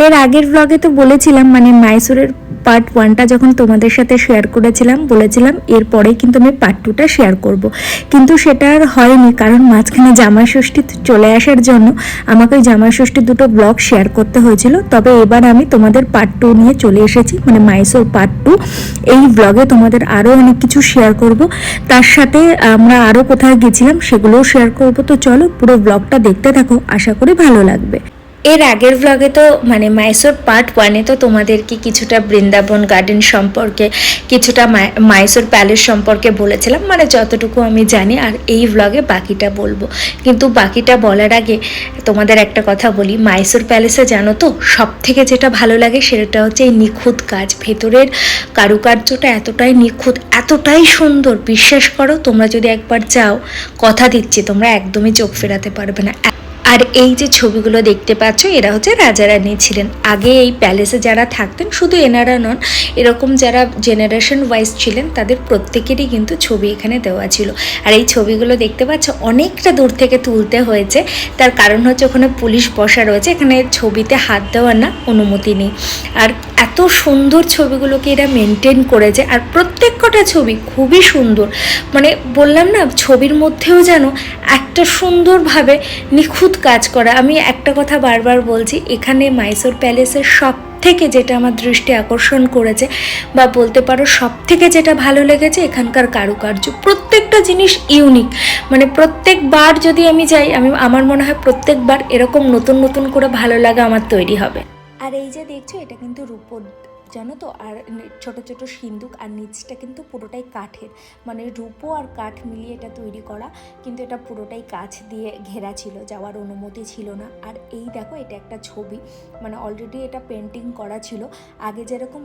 এর আগের ব্লগে তো বলেছিলাম, মানে মাইসোরের পার্ট 1টা যখন তোমাদের সাথে শেয়ার করেছিলাম, বলেছিলাম এরপরে কিন্তু আমি পার্ট 2টা শেয়ার করব, কিন্তু সেটা আর হয়নি, কারণ মাঝখানে জামাই ষষ্ঠী চলে আসার জন্য আমাকে ওই জামাই ষষ্ঠীর দুটো ব্লগ শেয়ার করতে হয়েছিল। তবে এবার আমি তোমাদের পার্ট 2 নিয়ে চলে এসেছি, মানে মাইসোর পার্ট 2। এই ব্লগে তোমাদের আরও অনেক কিছু শেয়ার করব, তার সাথে আমরা আরও কোথায় গেছিলাম সেগুলোও শেয়ার করব। তো চলো পুরো ব্লগটা দেখতে থাকো, আশা করি ভালো লাগবে। এর আগের ব্লগে তো মানে মাইসোর পার্ট 1-এ তো তোমাদেরকে কিছুটা বৃন্দাবন গার্ডেন সম্পর্কে, কিছুটা মাইসোর প্যালেস সম্পর্কে বলেছিলাম, মানে যতটুকু আমি জানি। আর এই ব্লগে বাকিটা বলবো, কিন্তু বাকিটা বলার আগে তোমাদের একটা কথা বলি। মাইসোর প্যালেসে জানো তো সব থেকে যেটা ভালো লাগে সেটা হচ্ছে এই নিখুঁত কাজ। ভেতরের কারুকার্যটা এতটাই নিখুঁত, এতটাই সুন্দর, বিশ্বাস করো তোমরা যদি একবার যাও, কথা দিচ্ছি তোমরা একদমই চোখ ফেরাতে পারবে না। আর এই যে ছবিগুলো দেখতে পাচ্ছ, এরা হচ্ছে রাজা রানী ছিলেন। আগে এই প্যালেসে যারা থাকতেন, শুধু এনারা নন, এরকম যারা জেনারেশন ওয়াইজ ছিলেন তাদের প্রত্যেকেরই কিন্তু ছবি এখানে দেওয়া ছিল। আর এই ছবিগুলো দেখতে পাচ্ছ অনেকটা দূর থেকে তুলতে হয়েছে, তার কারণ হচ্ছে ওখানে পুলিশ বসা রয়েছে, এখানে ছবিতে হাত দেওয়ার না অনুমতি নেই। আর এত সুন্দর ছবিগুলোকে এরা মেনটেন করেছে, আর প্রত্যেক কটা ছবি খুবই সুন্দর। মানে বললাম না, ছবির মধ্যেও যেন একটা সুন্দরভাবে নিখুঁত কাজ করা। আমি একটা কথা বারবার বলছি, এখানে মাইসোর প্যালেসের সব থেকে যেটা আমার দৃষ্টি আকর্ষণ করেছে, বা বলতে পারো সব থেকে যেটা ভালো লেগেছে, এখানকার কারুকার্য। প্রত্যেকটা জিনিস ইউনিক, মানে প্রত্যেকবার যদি আমি যাই, আমার মনে হয় প্রত্যেকবার এরকম নতুন নতুন করে ভালো লাগা আমার তৈরি হবে। আর এই যে দেখছো, এটা কিন্তু রূপোর, জানো তো, আর ছোট ছোট সিন্দুক, আর নিচটা কিন্তু পুরোটাই কাঠের, মানে রূপো আর কাঠ মিলিয়ে এটা তৈরি করা, কিন্তু এটা পুরোটাই কাঠ দিয়ে ঘেরা ছিল, যাওয়ার অনুমতি ছিল না। আর এই দেখো, এটা একটা ছবি, মানে অলরেডি এটা পেন্টিং করা ছিল। আগে যেরকম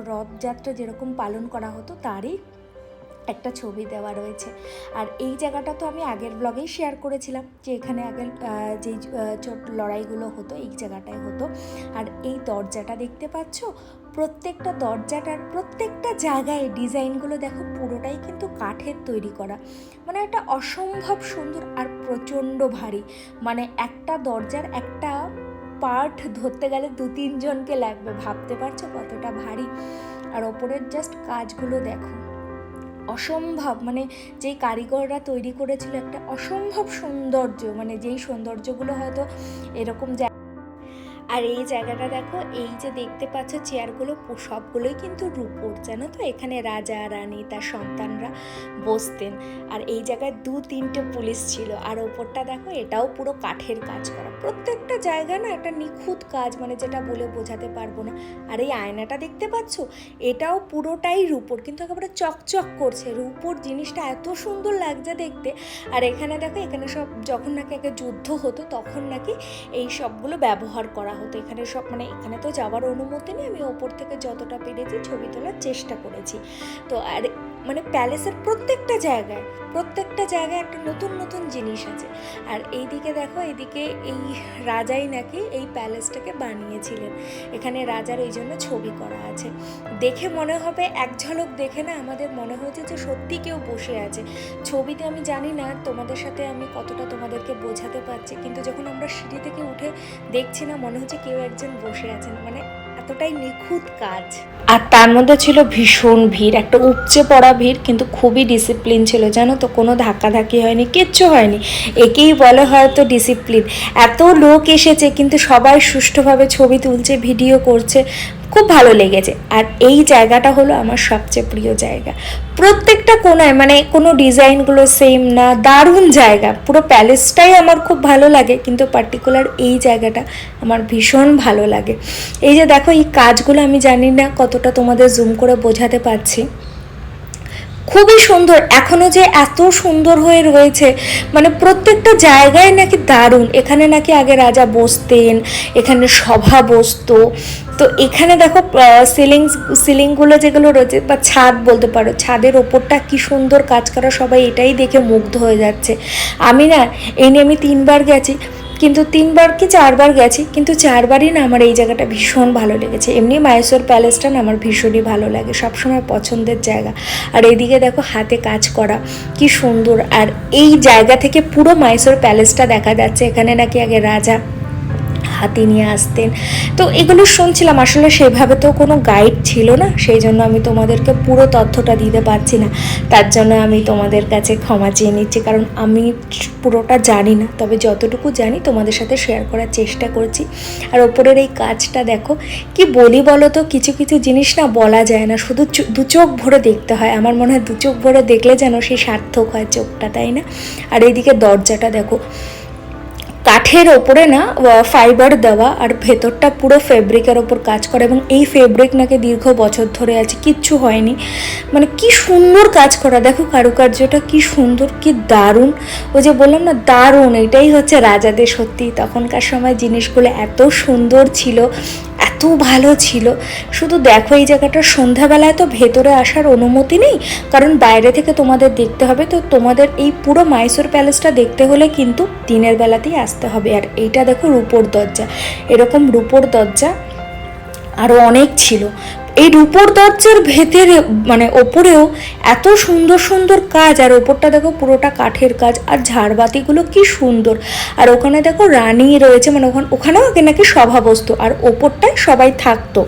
রথযাত্রা যেরকম পালন করা হতো তারই একটা ছবি দেওয়া রয়েছে। আর এই জায়গাটা তো আমি আগের ব্লগেই শেয়ার করেছিলাম, যে এখানে আগে যেই লড়াইগুলো হতো এই জায়গাটায় হতো। আর এই দরজাটা দেখতে পাচ্ছ, প্রত্যেকটা দরজাটার প্রত্যেকটা জায়গায় ডিজাইনগুলো দেখো, পুরোটাই কিন্তু কাঠের তৈরি করা, মানে একটা অসম্ভব সুন্দর আর প্রচণ্ড ভারী। মানে একটা দরজার একটা পার্ট ধরতে গেলে 2-3 জনকে লাগবে, ভাবতে পারছো কতটা ভারী। আর ওপরের জাস্ট কাজগুলো দেখো, অসম্ভব, মানে যেই কারিগররা তৈরি করেছিল একটা অসম্ভব সৌন্দর্য, মানে যেই সৌন্দর্যগুলো হয়তো এরকম। আর এই জায়গাটা দেখো, এই যে দেখতে পাচ্ছ চেয়ারগুলো, সবগুলোই কিন্তু রূপোর, জানো তো। এখানে রাজা রানী তার সন্তানরা বসতেন। আর এই জায়গায় 2-3টে পুলিশ ছিল। আর ওপরটা দেখো, এটাও পুরো কাঠের কাজ করা। প্রত্যেকটা জায়গা না একটা নিখুঁত কাজ, মানে যেটা বলে বোঝাতে পারবো না। আর এই আয়নাটা দেখতে পাচ্ছ, এটাও পুরোটাই রূপোর, কিন্তু একেবারে চকচক করছে। রূপোর জিনিসটা এত সুন্দর লাগছে দেখতে। আর এখানে দেখো, এখানে সব যখন নাকি আগে যুদ্ধ হতো তখন নাকি এই সবগুলো ব্যবহার করা হতো। এখানে সব, মানে এখানে তো যাওয়ার অনুমতি নেই, আমি ওপর থেকে যতটা পেরেছি ছবি তোলার চেষ্টা করেছি। তো আর মানে প্যালেসের প্রত্যেকটা জায়গায় একটা নতুন নতুন জিনিস আছে। আর এইদিকে দেখো, এইদিকে এই রাজাই নাকি এই প্যালেসটাকে বানিয়েছিলেন। এখানে রাজার এই জন্য ছবি করা আছে। দেখে মনে হবে, এক ঝলক দেখে না আমাদের মনে হয়েছে যে সত্যি কেউ বসে আছে। ছবিতে আমি জানি না তোমাদের সাথে আমি কতটা তোমাদেরকে বোঝাতে পারছি, কিন্তু যখন আমরা সিঁড়ি থেকে উঠে দেখছি না, মনে হচ্ছে কেউ একজন বসে আছেন, মানে এতটাই নিখুঁত কাজ। আর তার মধ্যে ছিল ভীষণ ভিড়, একটা উপচে পড়া ভিড়, কিন্তু খুবই ডিসিপ্লিন ছিল, জানো তো। কোনো ধাক্কাধাক্কি হয়নি, কিচ্ছু হয়নি। একেই বলে হয়তো ডিসিপ্লিন। এত লোক এসেছে কিন্তু সবাই সুষ্ঠুভাবে ছবি তুলছে, ভিডিও করছে, খুব ভালো লেগেছে। আর এই জায়গাটা হলো আমার সবচেয়ে প্রিয় জায়গা। প্রত্যেকটা কোণায়, মানে কোনো ডিজাইনগুলো সেম না, দারুণ জায়গা। পুরো প্যালেসটাই আমার খুব ভালো লাগে, কিন্তু পার্টিকুলার এই জায়গাটা আমার ভীষণ ভালো লাগে। এই যে দেখো, এই কাজগুলো আমি জানি না কতটা তোমাদের জুম করে বোঝাতে পারছি, খুবই সুন্দর। এখনও যে এত সুন্দর হয়ে রয়েছে, মানে প্রত্যেকটা জায়গায় নাকি দারুণ। এখানে নাকি আগে রাজা বসতেন, এখানে সভা বসতো। তো এখানে দেখো সিলিংগুলো যেগুলো রয়েছে, বা ছাদ বলতে পারো, ছাদের ওপরটা কি সুন্দর কাজ করা, সবাই এটাই দেখে মুগ্ধ হয়ে যাচ্ছে। আমি না, এই নিয়ে আমি 3বার গেছি, কিন্তু 3বার কি 4বার গেছি, কিন্তু 4বারই না আমার এই জায়গাটা ভীষণ ভালো লেগেছে। এমনি মাইসোর প্যালেসটা না আমার ভীষণই ভালো লাগে, সবসময় পছন্দের জায়গা। আর এইদিকে দেখো, হাতে কাজ করা কি সুন্দর। আর এই জায়গা থেকে পুরো মাইসোর প্যালেসটা দেখা যাচ্ছে। এখানে নাকি আগে রাজা হাতি নিয়ে আসতেন। তো এগুলো শুনছিলাম, আসলে সেভাবে তো কোনো গাইড ছিল না, সেই জন্য আমি তোমাদেরকে পুরো তথ্যটা দিতে পারছি না। তার জন্য আমি তোমাদের কাছে ক্ষমা চেয়ে নিচ্ছি, কারণ আমি পুরোটা জানি না, তবে যতটুকু জানি তোমাদের সাথে শেয়ার করার চেষ্টা করছি। আর ওপরের এই কাজটা দেখো, কি বলি বলো তো, কিছু কিছু জিনিস না বলা যায় না, শুধু দু চোখ ভরে দেখতে হয়। আমার মনে হয় দু চোখ ভরে দেখলে যেন সেই সার্থক হয় চোখটা, তাই না? আর এইদিকে দরজাটা দেখো, কাঠের ওপরে না ফাইবার দেওয়া, আর ভেতরটা পুরো ফেব্রিকের ওপর কাজ করে, এবং এই ফেব্রিক নাকি দীর্ঘ বছর ধরে আছে, কিচ্ছু হয়নি। মানে কি সুন্দর কাজ করা, দেখো কারুকার্যটা কি সুন্দর, কি দারুণ। ওই যে বললাম না দারুণ, এটাই হচ্ছে রাজাদের। সত্যি তখনকার সময় জিনিসগুলো এত সুন্দর ছিল, এত ভালো ছিল। শুধু দেখো এই জায়গাটা, সন্ধ্যাবেলায় তো ভেতরে আসার অনুমতি নেই, কারণ বাইরে থেকে তোমাদের দেখতে হবে। তো তোমাদের এই পুরো মাইসোর প্যালেসটা দেখতে হলে কিন্তু দিনের বেলাতেই আসতে হবে। আর এইটা দেখো রূপোর দরজা, এরকম রূপোর দরজা আরও অনেক ছিল। এই রূপোর দরজার ভেতরে মানে ওপরেও এত সুন্দর সুন্দর কাজ, আর ওপরটা দেখো পুরোটা কাঠের কাজ, আর ঝাড়বাতিগুলো কি সুন্দর। আর ওখানে দেখো রানী রয়েছে, মানে ওখানেও আগে নাকি সভা বসতো, আর ওপরটায় সবাই থাকতো,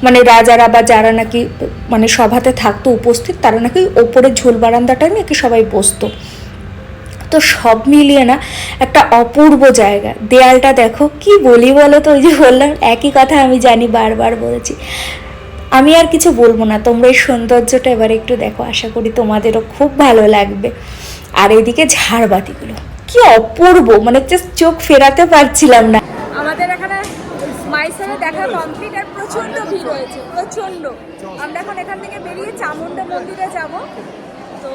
মানে রাজারা বা যারা নাকি মানে সভাতে থাকতো উপস্থিত, তারা নাকি ওপরের ঝুল বারান্দাটায় নাকি সবাই বসতো। তো সব মিলিয়ে না একটা অপূর্ব জায়গা। দেয়ালটা দেখো, কি বলি বলো তো, ওই যে বললাম একই কথা আমি জানি, বারবার বলেছি। আমি আর কিছু বলবো না, তোমরা এই সৌন্দর্যটা এবার একটু দেখো, আশা করি তোমাদেরও খুব ভালো লাগবে। আর এইদিকে ঝাড়বাতিগুলো কি অপূর্ব, মানে জাস্ট চোখ ফেরাতে পারছিলাম না। আমাদের এখানে মাইসোরে দেখা কমপ্লিট, আর প্রচণ্ড ভিড় হয়েছে, প্রচণ্ড। আমরা এখন এখান থেকে বেরিয়ে চামুন্ডা মন্দিরে যাব। তো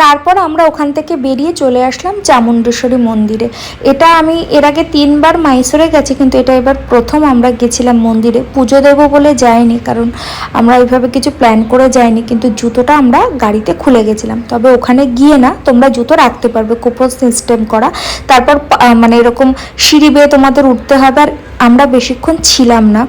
তারপর আমরা ওখান থেকে বেরিয়ে চলে আসলাম চামুণ্ডেশ্বরী মন্দিরে। এটা আমি এর আগে 3বার মাইসোরে গেছি, কিন্তু এটা এবার প্রথম আমরা গেছিলাম মন্দিরে। পুজো দেবো বলে যাইনি, কারণ আমরা ওইভাবে কিছু প্ল্যান করে যাইনি, কিন্তু জুতোটা আমরা গাড়িতে খুলে গেছিলাম। তবে ওখানে গিয়ে না তোমরা জুতো রাখতে পারবে, কুপন সিস্টেম করা। তারপর মানে এরকম সিঁড়ি বেয়ে তোমাদের উঠতে হবে, আর আমরা বেশিক্ষণ ছিলাম না।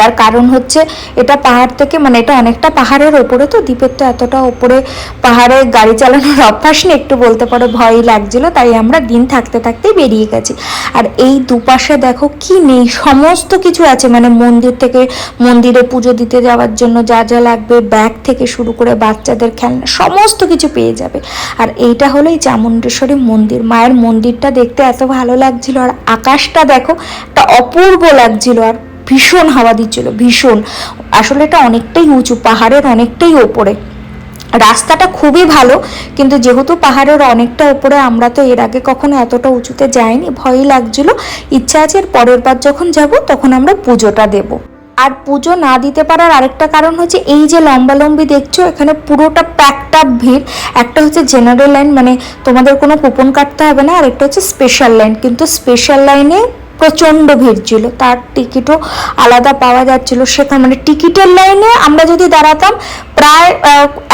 তার কারণ হচ্ছে এটা পাহাড় থেকে, মানে এটা অনেকটা পাহাড়ের ওপরে, তো দ্বীপের তো এতটা ওপরে পাহাড়ে গাড়ি চালানোর অভ্যাস নেই, একটু বলতে পারো ভয়ই লাগছিল, তাই আমরা দিন থাকতে থাকতেই বেরিয়ে গেছি। আর এই দুপাশে দেখো কি নেই, সমস্ত কিছু আছে, মানে মন্দির থেকে, মন্দিরে পুজো দিতে যাওয়ার জন্য যা যা লাগবে, ব্যাগ থেকে শুরু করে বাচ্চাদের খেলনা, সমস্ত কিছু পেয়ে যাবে। আর এইটা হলো এই চামুণ্ডেশ্বরী মন্দির। মায়ের মন্দিরটা দেখতে এত ভালো লাগছিল, আর আকাশটা দেখো একটা অপূর্ব লাগছিল, আর ভীষণ হাওয়া দিচ্ছিল, ভীষণ। আসলে এটা অনেকটাই উঁচু, পাহাড়ের অনেকটাই ওপরে। রাস্তাটা খুবই ভালো, কিন্তু যেহেতু পাহাড়ের অনেকটা ওপরে, আমরা তো এর আগে কখনো এতটা উঁচুতে যাইনি, ভয়ই লাগছিল। ইচ্ছা আছে এর পরের বার যখন যাব তখন আমরা পুজোটা দেব। আর পুজো না দিতে পারার আরেকটা কারণ হচ্ছে এই যে লম্বালম্বি দেখছো, এখানে পুরোটা প্যাকড আপ ভিড়। একটা হচ্ছে জেনারেল লাইন, মানে তোমাদের কোনো কুপন কাটতে হবে না, আর একটা হচ্ছে স্পেশাল লাইন। কিন্তু স্পেশাল লাইনে প্রচণ্ড ভিড় ছিল, তার টিকিটও আলাদা পাওয়া যাচ্ছিল সেখানে। মানে টিকিটের লাইনে আমরা যদি দাঁড়াতাম প্রায়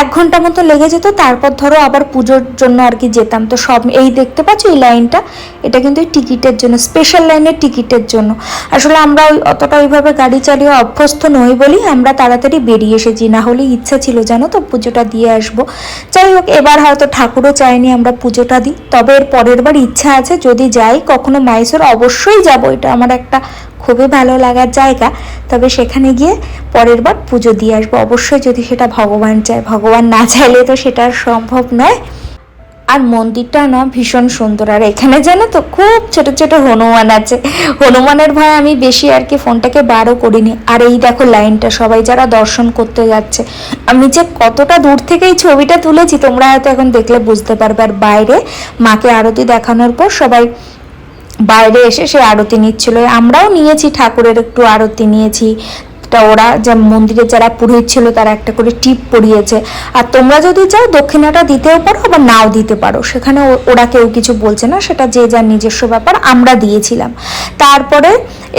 1 ঘন্টা মতো লেগে যেত, তারপর ধরো আবার পুজোর জন্য আর কি যেতাম। তো সব এই দেখতে পাচ্ছ এই লাইনটা, এটা কিন্তু এই টিকিটের জন্য, স্পেশাল লাইনের টিকিটের জন্য। আসলে আমরা অতটা ওইভাবে গাড়ি চালিয়ে অভ্যস্ত নই বলি আমরা তাড়াতাড়ি বেরিয়ে এসেছি, না হলে ইচ্ছা ছিল জানো তো পুজোটা দিয়ে আসবো। যাই হোক, এবার হয়তো ঠাকুরও চাইনি আমরা পুজোটা দিই, তবে এর পরের বার ইচ্ছা আছে, যদি যাই কখনো মাইসোর অবশ্যই যাব, এটা আমার একটা খুবই ভালো লাগার জায়গা। তবে সেখানে গিয়ে পরের বার পুজো দিয়ে আসবো অবশ্যই, যদি সেটা ভগবান চায়। ভগবান না চাইলে তো সেটা সম্ভব নয়। আর মন্দিরটা না ভীষণ সুন্দর। আর এখানে জানো তো খুব ছোট ছোট হনুমান আছে, হনুমানের ভয়ে আমি বেশি আর কি ফোনটাকে বারও করিনি। আর এই দেখো লাইনটা, সবাই যারা দর্শন করতে যাচ্ছে, আমি যে কতটা দূর থেকে এই ছবিটা তুলেছি তোমরা হয়তো এখন দেখলে বুঝতে পারবে। আর বাইরে মাকে আরতি দেখানোর পর সবাই বাইরে এসে সে আরতি নিচ্ছিল, আমরাও নিয়েছি, ঠাকুরের একটু আরতি নিয়েছি। ওরা যে মন্দিরে যারা পুরোহিত ছিল তারা একটা করে টিপ পরিয়েছে। আর তোমরা যদি চাও দক্ষিণাটা দিতেও পারো, আবার নাও দিতে পারো, সেখানে ওরা কেউ কিছু বলছে না, সেটা যে যার নিজস্ব ব্যাপার। আমরা দিয়েছিলাম। তারপরে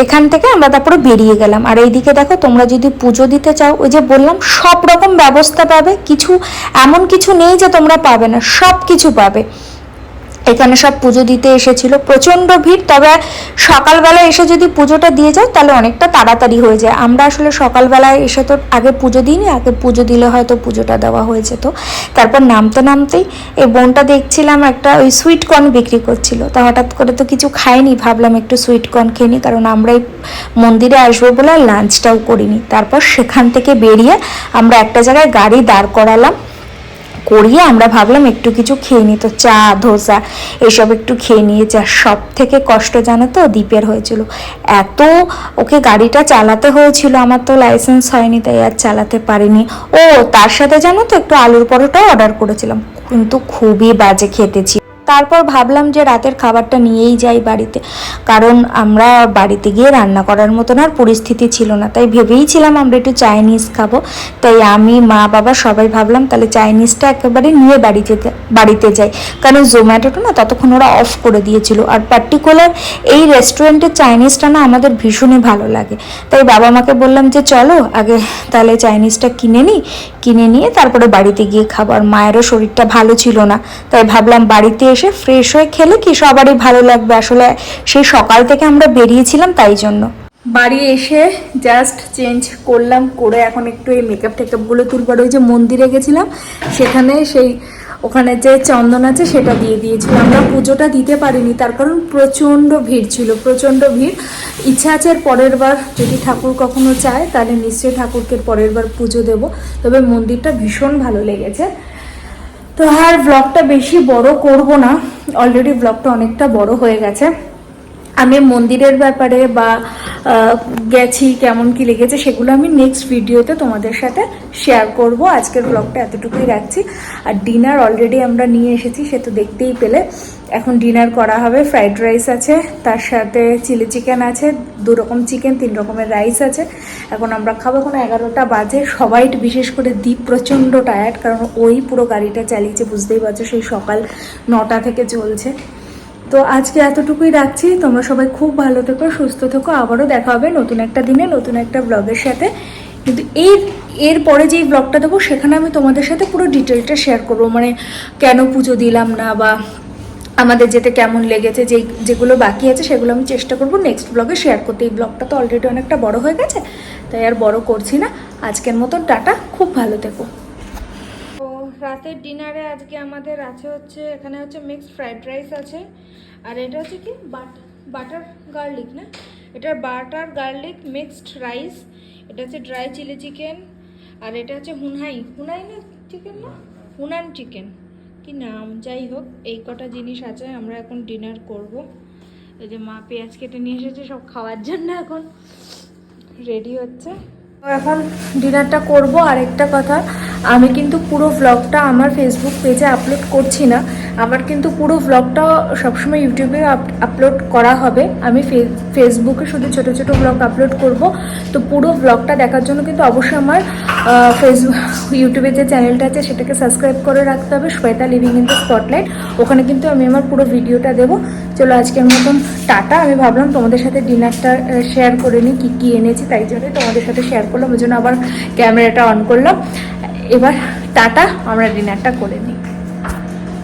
এখান থেকে আমরা তারপরে বেরিয়ে গেলাম। আর এইদিকে দেখো, তোমরা যদি পুজো দিতে চাও, ওই যে বললাম সব রকম ব্যবস্থা পাবে, কিছু এমন কিছু নেই যে তোমরা পাবে না, সব কিছু পাবে। এখানে সব পুজো দিতে এসেছিল, প্রচণ্ড ভিড়। তবে সকালবেলা এসে যদি পুজোটা দিয়ে যাও তাহলে অনেকটা তাড়াতাড়ি হয়ে যায়। আমরা আসলে সকালবেলায় এসে তো আগে পুজো দিইনি, আগে পুজো দিলে হয়তো পুজোটা দেওয়া হয়ে যেত। তারপর নামতে নামতেই এই বোনটা দেখছিলাম একটা ওই সুইট কর্ন বিক্রি করছিল, তা হঠাৎ করে তো কিছু খাইনি, ভাবলাম একটু সুইট কর্ন খেয়ে নিই, কারণ আমরা এই মন্দিরে আসবো বলে লাঞ্চটাও করিনি। তারপর সেখান থেকে বেরিয়ে আমরা একটা জায়গায় গাড়ি দাঁড় করালাম, করিয়ে আমরা ভাবলাম একটু কিছু খেয়ে নিই, তো চা ধোসা এসব একটু খেয়ে নিয়েছি। আর সব থেকে কষ্ট জানো তো দ্বীপের হয়েছিল, এত ওকে গাড়িটা চালাতে হয়েছিল, আমার তো লাইসেন্স হয়নি তাই আর চালাতে পারিনি। ও তার সাথে জানো তো একটু আলুর পরোটাও অর্ডার করেছিলাম, কিন্তু খুবই বাজে খেতেছি। তারপর ভাবলাম যে রাতের খাবারটা নিয়েই যাই বাড়িতে, কারণ আমরা বাড়িতে গিয়ে রান্না করার মতন আর পরিস্থিতি ছিল না, তাই ভেবেইছিলাম আমরা একটু চাইনিজ খাবো। তাই আমি মা বাবা সবাই ভাবলাম তাহলে চাইনিজটা একেবারে নিয়ে বাড়িতে যাই, কারণ জোম্যাটোটা না ততক্ষণ ওরা অফ করে দিয়েছিল। আর পার্টিকুলার এই রেস্টুরেন্টের চাইনিজটা না আমাদের ভীষণই ভালো লাগে, তাই বাবা মাকে বললাম যে চলো আগে তাহলে চাইনিজটা কিনে নিয়ে তারপরে বাড়িতে গিয়ে খাবো। আর মায়েরও শরীরটা ভালো ছিল না, তাই ভাবলাম বাড়িতে এসে ফ্রেশ হয়ে খেলে কি সবারই ভালো লাগবে। আসলে সেই সকাল থেকে আমরা বেরিয়েছিলাম তাই জন্য। বাড়ি এসে জাস্ট চেঞ্জ করলাম, করে এখন একটু এই মেকআপ টেকআপগুলো তুলবার, ওই যে মন্দিরে গেছিলাম সেখানে সেই ওখানে যে চন্দন আছে সেটা দিয়ে দিয়েছিলাম। আমরা পুজোটা দিতে পারিনি, তার কারণ প্রচণ্ড ভিড় ছিল, প্রচণ্ড ভিড়। ইচ্ছা আছে পরের বার যদি ঠাকুর কখনো চায় তাহলে নিশ্চয়ই ঠাকুরকে পরের বার পুজো দেব। তবে মন্দিরটা ভীষণ ভালো লেগেছে। তো আর ব্লগটা বেশি বড় করব না, অলরেডি ব্লগটা অনেকটা বড় হয়ে গেছে। আমি মন্দিরের ব্যাপারে বা গেছি কেমন কি লেগেছে সেগুলো আমি নেক্সট ভিডিওতে তোমাদের সাথে শেয়ার করব। আজকের ব্লগটা এতটুকুই রাখছি। আর ডিনার অলরেডি আমরা নিয়ে এসেছি, সে তো দেখতেই পেলে। এখন ডিনার করা হবে, ফ্রাইড রাইস আছে, তার সাথে চিলি চিকেন আছে, 2 রকম চিকেন, 3 রকমের রাইস আছে। এখন আমরা খাবো, এখন 11টা বাজে। সবাই বিশেষ করে দ্বীপ প্রচণ্ড টায়ার্ড, কারণ ওই পুরো গাড়িটা চালিয়েছে, বুঝতেই পারছো সেই সকাল 9টা থেকে চলছে। তো আজকে এতটুকুই রাখছি, তোমরা সবাই খুব ভালো থেকো, সুস্থ থেকো। আবারও দেখা হবে নতুন একটা দিনে নতুন একটা ব্লগের সাথে। কিন্তু এরপরে যেই ব্লগটা দেবো সেখানে আমি তোমাদের সাথে পুরো ডিটেলটা শেয়ার করবো, মানে কেন পুজো দিলাম না বা আমাদের যেতে কেমন লেগেছে, যেগুলো বাকি আছে সেগুলো আমি চেষ্টা করবো নেক্সট ব্লগে শেয়ার করতে। এই ব্লগটা তো অলরেডি অনেকটা বড় হয়ে গেছে, তাই আর বড় করছি না। আজকের মতন টাটা, খুব ভালো থেকো। তো রাতের ডিনারে আজকে আমাদের আছে হচ্ছে, এখানে হচ্ছে মিক্সড ফ্রাইড রাইস আছে, আর এটা হচ্ছে কি বাটার গার্লিক না, এটা বাটার গার্লিক মিক্সড রাইস, এটা হচ্ছে ড্রাই চিলি চিকেন, আর এটা হচ্ছে হুনাই না চিকেন, না হুনান চিকেন কি নাম, যাই হোক এই কটা জিনিস আছে। আমরা এখন ডিনার করব। এই যে মা পেঁয়াজ কেটে নিয়ে এসেছে সব খাওয়ার জন্য, এখন রেডি হচ্ছে। এখন ডিনারটা করব। আর একটা কথা, আমি কিন্তু পুরো ভ্লগটা আমার ফেসবুক পেজে আপলোড করছি না, আমার কিন্তু পুরো ভ্লগটা সবসময় ইউটিউবে আপলোড করা হবে। আমি ফেসবুকে শুধু ছোট ছোট ভ্লগ আপলোড করব। তো পুরো ভ্লগটা দেখার জন্য কিন্তু অবশ্যই আমার ইউটিউবে যে চ্যানেলটা আছে সেটাকে সাবস্ক্রাইব করে রাখতে হবে, Shweta living in the spotlight. ওখানে কিন্তু আমি আমার পুরো ভিডিওটা দেবো। চলো আজকের মতন টাটা। আমি ভাবলাম তোমাদের সাথে ডিনারটা শেয়ার করে নিই, কী এনেছি, তাই জন্যই তোমাদের সাথে শেয়ার করলাম, ওই জন্য আবার ক্যামেরাটা অন করলাম। এবার টাটা, আমরা ডিনারটা করে নিই।